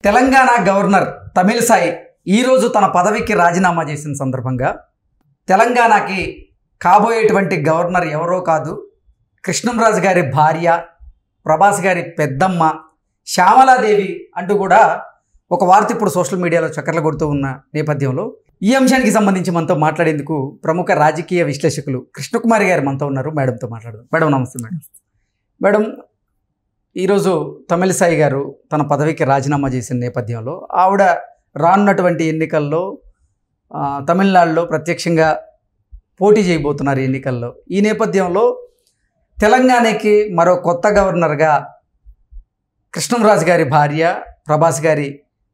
Telangana governor Tamilisai ఈరోజు తన పదవికి రాజీనామా చేసిన సందర్భంగా తెలంగాణకి కాబోయేటువంటి గవర్నర్ ఎవరో కాదు, కృష్ణంరాజు గారి భార్య, ప్రభాస్ గారి పెద్దమ్మ శ్యామలాదేవి అంటూ కూడా ఒక వార్త ఇప్పుడు సోషల్ మీడియాలో చక్కర్లు కొడుతూ ఉన్న నేపథ్యంలో ఈ అంశానికి సంబంధించి మనతో మాట్లాడేందుకు ప్రముఖ రాజకీయ విశ్లేషకులు కృష్ణకుమారి గారు మనతో ఉన్నారు. మేడంతో మాట్లాడదాం. మేడం నమస్తే. మేడం ఈరోజు తమిళిసై గారు తన పదవికి రాజీనామా చేసిన నేపథ్యంలో ఆవిడ రానున్నటువంటి ఎన్నికల్లో తమిళనాడులో ప్రత్యక్షంగా పోటీ చేయబోతున్నారు ఎన్నికల్లో. ఈ నేపథ్యంలో తెలంగాణకి మరో కొత్త గవర్నర్గా కృష్ణంరాజు గారి భార్య, ప్రభాస్ గారి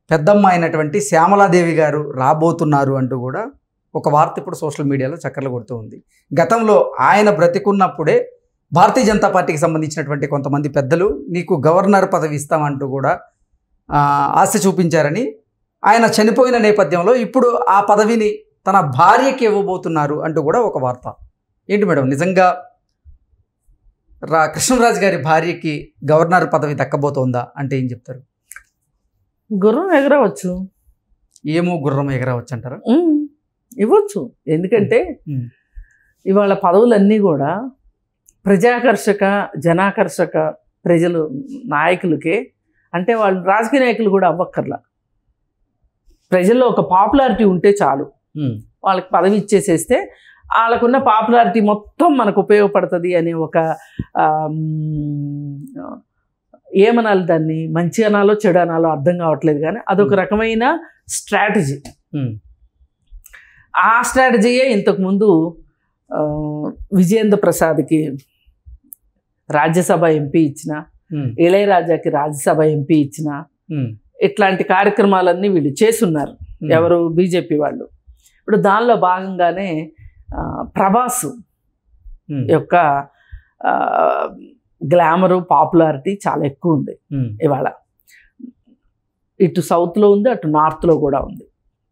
పెద్దమ్మ అయినటువంటి శ్యామలాదేవి గారు రాబోతున్నారు అంటూ కూడా ఒక వార్త ఇప్పుడు సోషల్ మీడియాలో చక్కర్లు కొడుతూ ఉంది. గతంలో ఆయన బ్రతికున్నప్పుడే భారతీయ జనతా పార్టీకి సంబంధించినటువంటి కొంతమంది పెద్దలు నీకు గవర్నర్ పదవి ఇస్తామంటూ కూడా ఆశ చూపించారని, ఆయన చనిపోయిన నేపథ్యంలో ఇప్పుడు ఆ పదవిని తన భార్యకి ఇవ్వబోతున్నారు అంటూ కూడా ఒక వార్త. ఏంటి మేడం, నిజంగా కృష్ణంరాజు గారి భార్యకి గవర్నర్ పదవి దక్కబోతోందా అంటే ఏం చెప్తారు? గుర్రం ఎగరవచ్చు. ఏమో గుర్రం ఎగరవచ్చు అంటారా? ఇవ్వచ్చు. ఎందుకంటే ఇవాళ పదవులన్నీ కూడా ప్రజాకర్షక, జనాకర్షక, ప్రజలు నాయకులకే, అంటే వాళ్ళు రాజకీయ నాయకులు కూడా అవ్వక్కర్లా, ప్రజల్లో ఒక పాపులారిటీ ఉంటే చాలు, వాళ్ళకి పదవి ఇచ్చేసేస్తే వాళ్ళకున్న పాపులారిటీ మొత్తం మనకు ఉపయోగపడుతుంది అనే ఒక ఏమనాలి దాన్ని, మంచి అనాలో చెడు అనాలో అర్థం కావట్లేదు, కానీ అదొక రకమైన స్ట్రాటజీ. ఆ స్ట్రాటజీయే ఇంతకుముందు విజయేంద్ర ప్రసాద్కి రాజ్యసభ ఎంపీ ఇచ్చిన, ఇళయరాజాకి రాజ్యసభ ఎంపీ ఇచ్చిన, ఇట్లాంటి కార్యక్రమాలన్నీ వీళ్ళు చేస్తున్నారు. ఎవరు? బీజేపీ వాళ్ళు. ఇప్పుడు దానిలో భాగంగానే ప్రభాస్ యొక్క గ్లామరు, పాపులారిటీ చాలా ఎక్కువ ఉంది ఇవాళ. ఇటు సౌత్లో ఉంది, అటు నార్త్లో కూడా ఉంది.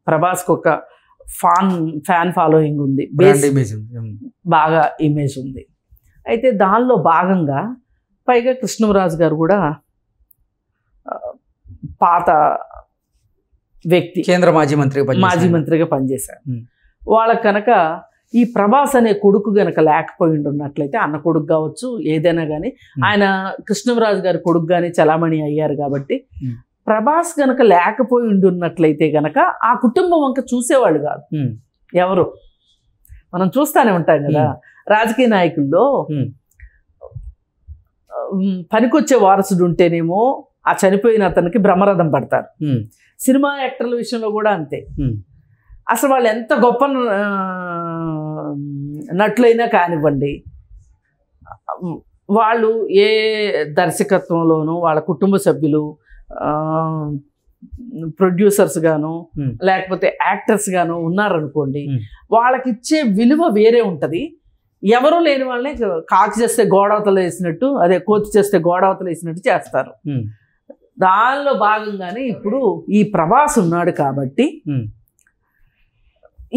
ప్రభాస్కి ఒక ఫ్యాన్ ఫాలోయింగ్ ఉంది, బాగా ఇమేజ్ ఉంది. అయితే దానిలో భాగంగా పైగా కృష్ణంరాజు గారు కూడా పాత వ్యక్తి, కేంద్ర మాజీ మంత్రిగా పనిచేశారు. వాళ్ళకి కనుక ఈ ప్రభాస్ అనే కొడుకు గనక లేకపోయి ఉన్నట్లయితే, అన్న కొడుకు కావచ్చు ఏదైనా కానీ, ఆయన కృష్ణంరాజు గారి కొడుకు కానీ చలామణి అయ్యారు కాబట్టి, ప్రభాస్ గనక లేకపోయి ఉన్నట్లయితే గనక ఆ కుటుంబం వంక చూసేవాళ్ళు కాదు ఎవరు. మనం చూస్తూనే ఉంటాం కదా రాజకీయ నాయకుల్లో, పనికొచ్చే వారసుడు ఉంటేనేమో ఆ చనిపోయిన అతనికి బ్రహ్మరథం పడతారు. సినిమా యాక్టర్ల విషయంలో కూడా అంతే. అసలు వాళ్ళు ఎంత గొప్ప నటులైనా కానివ్వండి, వాళ్ళు ఏ దర్శకత్వంలోనూ వాళ్ళ కుటుంబ సభ్యులు, ప్రొడ్యూసర్స్ గాను లేకపోతే యాక్టర్స్ గాను ఉన్నారనుకోండి, వాళ్ళకి ఇచ్చే విలువ వేరే ఉంటుంది. ఎవరు లేని వాళ్ళని కాకి చేస్తే గోడవతలు వేసినట్టు, అదే కోతి చేస్తే గోడవతలు వేసినట్టు చేస్తారు. దానిలో భాగంగానే ఇప్పుడు ఈ ప్రభాస్ ఉన్నాడు కాబట్టి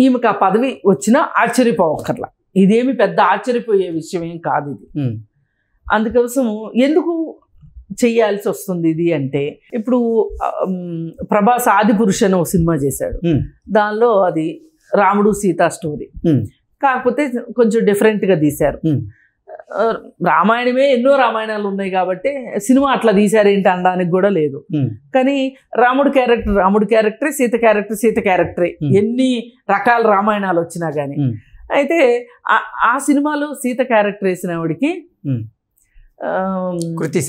ఈమెకు ఆ పదవి వచ్చినా ఆశ్చర్యపోవక్కర్లా. ఇదేమి పెద్ద ఆశ్చర్యపోయే విషయం ఏం కాదు ఇది. అందుకోసం ఎందుకు చెయ్యాల్సి వస్తుంది ఇది అంటే, ఇప్పుడు ప్రభాస్ ఆదిపురుష్ అని ఒక సినిమా చేశాడు. దానిలో అది రాముడు సీత స్టోరీ, కాకపోతే కొంచెం డిఫరెంట్గా తీశారు. రామాయణమే ఎన్నో రామాయణాలు ఉన్నాయి కాబట్టి సినిమా అట్లా తీశారేంటి అనడానికి కూడా లేదు. కానీ రాముడు క్యారెక్టరే, సీత క్యారెక్టరే, ఎన్ని రకాల రామాయణాలు వచ్చినా కానీ. అయితే ఆ సినిమాలో సీత క్యారెక్టర్ వేసిన ఆవిడికి కృతి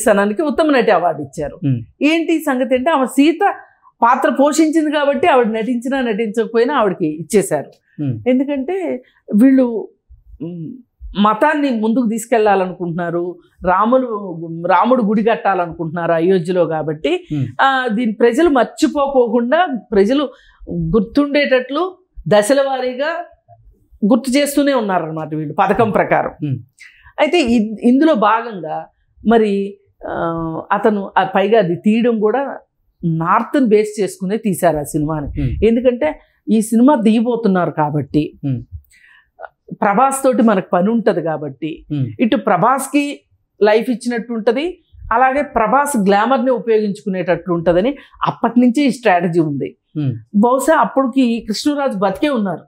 సనన్కి ఉత్తమ నటి అవార్డు ఇచ్చారు. ఏంటి సంగతి అంటే, ఆమె సీత పాత్ర పోషించింది కాబట్టి ఆవిడ నటించినా నటించకపోయినా ఆవిడకి ఇచ్చేశారు. ఎందుకంటే వీళ్ళు మతాన్ని ముందుకు తీసుకెళ్లాలనుకుంటున్నారు, రాముడు గుడి కట్టాలనుకుంటున్నారు అయోధ్యలో కాబట్టి, దీని ప్రజలు మర్చిపోకుండా, ప్రజలు గుర్తుండేటట్లు దశల వారీగా గుర్తు చేస్తూనే ఉన్నారన్నమాట వీళ్ళు పథకం ప్రకారం. అయితే ఇందులో భాగంగా మరి అతను పైగా అది తీయడం కూడా నార్త్ని బేస్ చేసుకునే తీశారు ఆ సినిమాని. ఎందుకంటే ఈ సినిమా దిగిపోతున్నారు కాబట్టి, ప్రభాస్ తోటి మనకు పని ఉంటుంది కాబట్టి, ఇటు ప్రభాస్కి లైఫ్ ఇచ్చినట్టు ఉంటుంది, అలాగే ప్రభాస్ గ్లామర్ని ఉపయోగించుకునేటట్లు ఉంటుందని అప్పటి నుంచి ఈ స్ట్రాటజీ ఉంది. బహుశా అప్పటికి కృష్ణరాజు బతికే ఉన్నారు,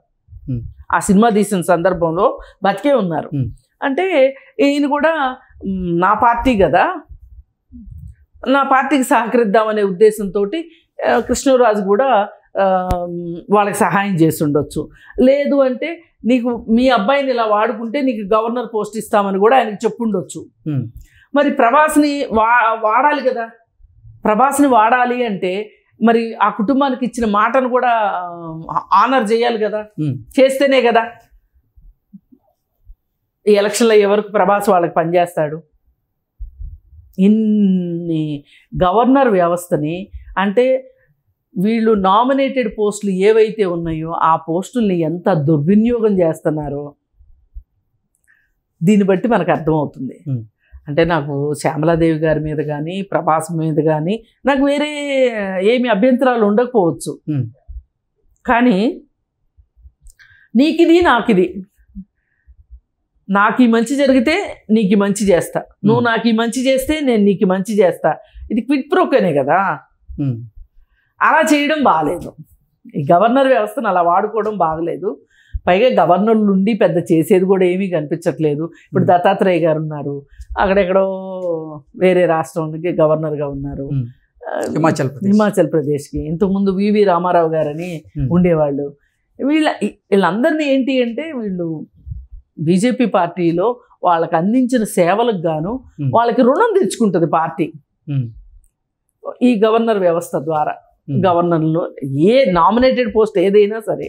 ఆ సినిమా తీసిన సందర్భంలో బతికే ఉన్నారు. అంటే ఈయన కూడా నా పార్టీ కదా, నా పార్టీకి సహకరిద్దామనే ఉద్దేశంతో కృష్ణరాజు కూడా వాళ్ళకి సహాయం చేసి ఉండొచ్చు. లేదు అంటే నీకు మీ అబ్బాయిని ఇలా వాడుకుంటే నీకు గవర్నర్ పోస్ట్ ఇస్తామని కూడా ఆయనకి చెప్పుండొచ్చు. మరి ప్రభాస్ని వాడాలి కదా, ప్రభాస్ని వాడాలి అంటే మరి ఆ కుటుంబానికి ఇచ్చిన మాటను కూడా ఆనర్ చేయాలి కదా, చేస్తేనే కదా ఈ ఎలక్షన్లో ఎవరికి ప్రభాస్ వాళ్ళకి పనిచేస్తాడు. ఇన్ని గవర్నర్ వ్యవస్థని, అంటే వీళ్ళు నామినేటెడ్ పోస్టులు ఏవైతే ఉన్నాయో ఆ పోస్టుల్ని ఎంత దుర్వినియోగం చేస్తున్నారో దీన్ని బట్టి మనకు అర్థమవుతుంది. అంటే నాకు శ్యామలాదేవి గారి మీద కానీ ప్రభాస్ మీద కానీ నాకు వేరే ఏమి అభ్యంతరాలు ఉండకపోవచ్చు, కానీ నీకిది నాకిది, నాకు ఈ మంచి జరిగితే నీకు మంచి చేస్తా, నువ్వు నాకు ఈ మంచి చేస్తే నేను నీకు మంచి చేస్తా, ఇది క్విట్ ప్రోకేనే కదా. అలా చేయడం బాగలేదు, ఈ గవర్నర్ వ్యవస్థను అలా వాడుకోవడం బాగలేదు. పైగా గవర్నర్లు ఉండి పెద్ద చేసేది కూడా ఏమీ కనిపించట్లేదు. ఇప్పుడు దత్తాత్రేయ గారు ఉన్నారు, అక్కడెక్కడో వేరే రాష్ట్రానికి గవర్నర్గా ఉన్నారు, హిమాచల్ ప్రదేశ్కి. ఇంతకుముందు వివి రామారావు గారని ఉండేవాళ్ళు. వీళ్ళందరినీ ఏంటి అంటే వీళ్ళు బీజేపీ పార్టీలో వాళ్ళకి అందించిన సేవలకు గాను వాళ్ళకి రుణం తెచ్చుకుంటుంది పార్టీ ఈ గవర్నర్ వ్యవస్థ ద్వారా. గవర్నర్లో ఏ నామినేటెడ్ పోస్ట్ ఏదైనా సరే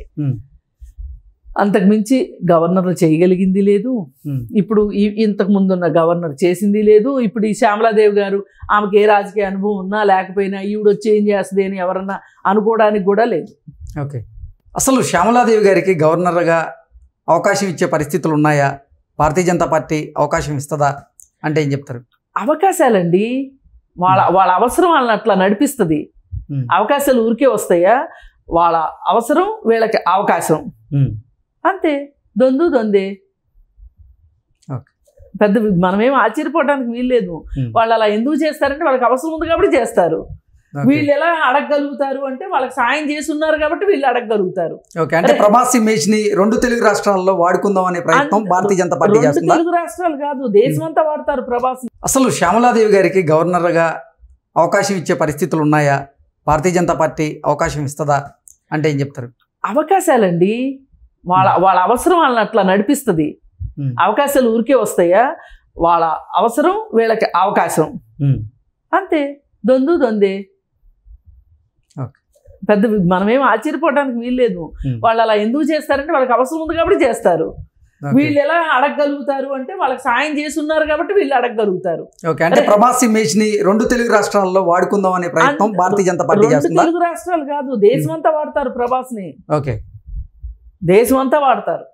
అంతకుమించి గవర్నర్లు చేయగలిగింది లేదు. ఇప్పుడు ఇంతకు ముందున్న గవర్నర్ చేసింది లేదు. ఇప్పుడు ఈ శ్యామలాదేవి గారు ఆమెకి ఏ రాజకీయ అనుభవం ఉన్నా లేకపోయినా ఈవిడ వచ్చి ఏం చేస్తుంది అని ఎవరన్నా అనుకోవడానికి కూడా లేదు. ఓకే, అసలు శ్యామలాదేవి గారికి గవర్నర్గా అవకాశం ఇచ్చే పరిస్థితులు ఉన్నాయా? భారతీయ జనతా పార్టీ అవకాశం ఇస్తుందా అంటే ఏం చెప్తారు? అవకాశాలండి, వాళ్ళ అవసరం వాళ్ళని అట్లా నడిపిస్తుంది. అవకాశాలు ఊరికే వస్తాయా? వాళ్ళ అవసరం వీళ్ళకి అవకాశం, అంతే. దొందే పెద్ద మనమేం ఆశ్చర్యపోవడానికి వీల్లేదు. వాళ్ళు అలా ఎందుకు చేస్తారంటే వాళ్ళకి అవసరం ఉంది కాబట్టి చేస్తారు. వీళ్ళు ఎలా అడగగలుగుతారు అంటే వాళ్ళకి సాయం చేసి ఉన్నారు కాబట్టి వీళ్ళు అడగగలుగుతారు. అంటే ప్రభాస్ ఇమేజ్ ని 2 తెలుగు రాష్ట్రాల్లో వాడుకుందాం అనే ప్రయత్నం భారతీయ జనతా పార్టీ చేస్తుంది. తెలుగు రాష్ట్రాలు కాదు, దేశమంతా వాడతారు ప్రభాస్. అసలు శ్యామలాదేవి గారికి గవర్నర్గా అవకాశం ఇచ్చే పరిస్థితులు ఉన్నాయా? భారతీయ జనతా పార్టీ అవకాశం ఇస్తుందా అంటే ఏం చెప్తారు? అవకాశాలండి, వాళ్ళ అవసరం వాళ్ళని అట్లా నడిపిస్తుంది. అవకాశాలు ఊరికే వస్తాయా? వాళ్ళ అవసరం వీళ్ళకి అవకాశం, అంతే. దొందే పెద్ద మనమేం ఆశ్చర్యపోవడానికి వీల్లేదు. వాళ్ళు అలా ఎందుకు చేస్తారంటే వాళ్ళకి అవసరం ఉంది కాబట్టి చేస్తారు. వీళ్ళు ఎలా అడగగలుగుతారు అంటే వాళ్ళకి సాయం చేసి ఉన్నారు కాబట్టి వీళ్ళు అడగగలుగుతారు. అంటే ప్రభాస్ ఇమేజ్ ని 2 తెలుగు రాష్ట్రాల్లో వాడుకుందాం అనే ప్రయత్నం భారతీయ జనతా పార్టీ చేస్తుంది. తెలుగు రాష్ట్రాలు కాదు, దేశమంతా వాడతారు ప్రభాస్ ని. ఓకే, దేశమంతా వాడతారు.